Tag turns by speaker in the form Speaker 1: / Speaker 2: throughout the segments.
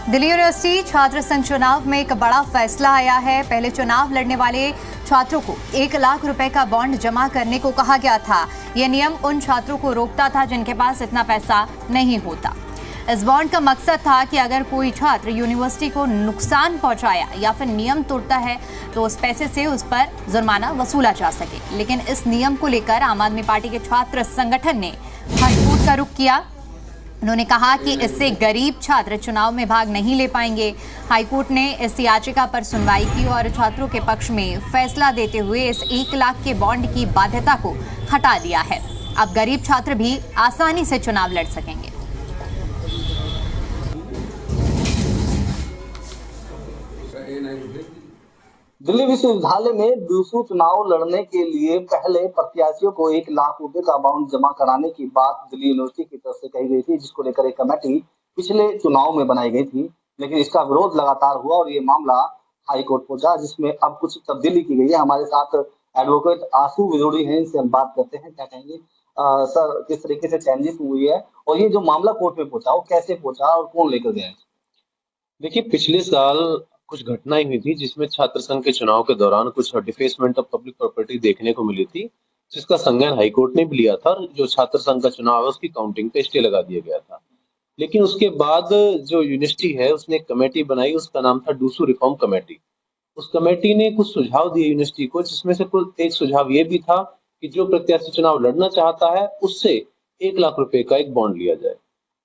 Speaker 1: Delhi university छात्र संघ चुनाव में एक बड़ा फैसला आया है। पहले चुनाव लड़ने वाले छात्रों को 1 लाख रुपए का बॉन्ड जमा करने को कहा गया था। यह नियम उन छात्रों को रोकता था जिनके पास इतना पैसा नहीं होता। इस बॉन्ड का मकसद था कि अगर कोई छात्र यूनिवर्सिटी को नुकसान पहुंचाया या फिर नियम तोड़ता है तो उस पैसे से उस पर जुर्माना वसूला जा सके। लेकिन इस नियम को लेकर आम आदमी पार्टी के छात्र संगठन ने हाईकोर्ट का रुख किया। उन्होंने कहा कि इससे गरीब छात्र चुनाव में भाग नहीं ले पाएंगे। हाईकोर्ट ने इस याचिका पर सुनवाई की और छात्रों के पक्ष में फैसला देते हुए इस 1 लाख के बॉन्ड की बाध्यता को हटा दिया है। अब गरीब छात्र भी आसानी से चुनाव लड़ सकेंगे।
Speaker 2: दिल्ली विश्वविद्यालय में दूसरा चुनाव लड़ने के लिए पहले प्रत्याशियों को 1 लाख रुपए का बॉन्ड जमा कराने की बात दिल्ली यूनिवर्सिटी की तरफ से कही गई थी, जिसको लेकर एक कमेटी पिछले चुनाव में बनाई गई थी। लेकिन इसका विरोध लगातार हुआ और ये मामला हाईकोर्ट पहुंचा, जिसमें अब कुछ तब्दीली की गई है। हमारे साथ एडवोकेट आशु विदोड़ी हैं, इनसे हम बात करते हैं। क्या कहेंगे सर, किस तरीके से चेंजेस हुई है और ये जो मामला कोर्ट में पहुंचा वो कैसे पहुंचा और कौन लेकर गया?
Speaker 3: देखिए, पिछले साल कुछ घटनाएं हुई थी जिसमें छात्र संघ के चुनाव के दौरान कुछ डिफेसमेंट ऑफ पब्लिक प्रॉपर्टी देखने को मिली थी, जिसका संज्ञान हाईकोर्ट ने भी लिया था और जो छात्र संघ का चुनाव है उसकी काउंटिंग पे स्टे लगा दिया गया था। लेकिन उसके बाद जो यूनिवर्सिटी है उसने एक कमेटी बनाई, उसका नाम था डूसू रिफॉर्म कमेटी। उस कमेटी ने कुछ सुझाव दिए यूनिवर्सिटी को, जिसमें से कुछ एक सुझाव ये भी था कि जो प्रत्याशी चुनाव लड़ना चाहता है उससे 1 लाख रुपए का एक बॉन्ड लिया जाए।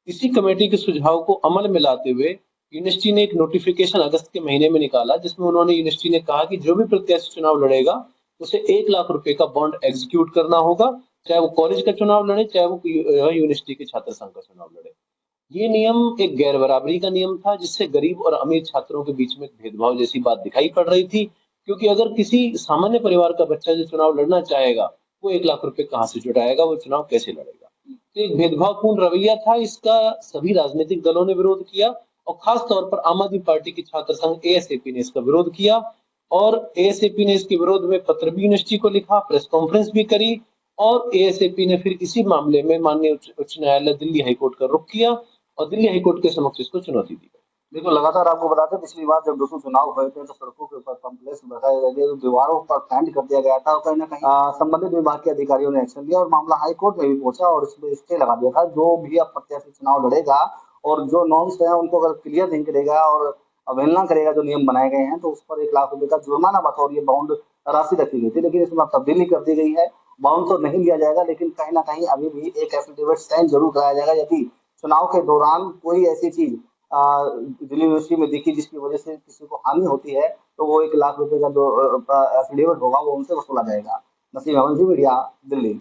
Speaker 3: इसी कमेटी के सुझाव को अमल में लाते हुए यूनिवर्सिटी ने एक नोटिफिकेशन अगस्त के महीने में निकाला, जिसमें उन्होंने यूनिवर्सिटी ने कहा कि जो भी प्रत्याशी चुनाव लड़ेगा उसे 1 लाख रुपए का बॉन्ड एग्जीक्यूट करना होगा, चाहे वो कॉलेज का चुनाव लड़े चाहे वो यूनिवर्सिटी के छात्र संघ का चुनाव लड़े। ये नियम एक गैर बराबरी का नियम था, जिससे गरीब और अमीर छात्रों के बीच में भेदभाव जैसी बात दिखाई पड़ रही थी। क्योंकि अगर किसी सामान्य परिवार का बच्चा जो चुनाव लड़ना चाहेगा वो 1 लाख रुपए कहाँ से जुटाएगा, वो चुनाव कैसे लड़ेगा? तो एक भेदभावपूर्ण रवैया था। इसका सभी राजनीतिक दलों ने विरोध किया और खास तौर पर आम आदमी पार्टी की छात्र संघ एएसएपी ने इसका विरोध किया और एएसएपी ने इसके विरोध में पत्र भी यूनिवर्सिटी को लिखा, प्रेस कॉन्फ्रेंस भी करी और एएसएपी ने फिर इसी मामले में माननीय उच्च न्यायालय दिल्ली हाईकोर्ट का रुख किया और दिल्ली हाईकोर्ट के समक्ष इसको चुनौती दी।
Speaker 2: देखो, लगातार आपको बताते हैं, पिछली बार जब दूसरे चुनाव हुए थे तो सड़कों के ऊपर पंपलेट्स लगाए गए थे, दीवारों पर पेंट कर दिया गया था और कहीं ना कहीं संबंधित विभाग के अधिकारियों ने एक्शन लिया और मामला हाईकोर्ट में भी पहुंचा और इसमें स्टे लगा दिया था। जो भी अब प्रत्याशी चुनाव लड़ेगा और जो नॉर्म्स है उनको अगर क्लियर नहीं करेगा और अवहेलना करेगा जो नियम बनाए गए हैं तो उस पर 1 लाख रुपए का जुर्माना बतौर ये बाउंड राशि रखी गई थी। लेकिन इसमें तब्दीली कर दी गई है। बाउंड तो नहीं लिया जाएगा, लेकिन कहीं ना कहीं अभी भी एक एफिडेविट साइन जरूर कराया जाएगा यदि चुनाव के दौरान कोई ऐसी चीज दिल्ली यूनिवर्सिटी में दिखी जिसकी वजह से किसी को हानि होती है तो वो 1 लाख रुपए का जो एफिडेविट होगा वो उनसे वसूला जाएगा। नसीम अहमद, मीडिया, दिल्ली।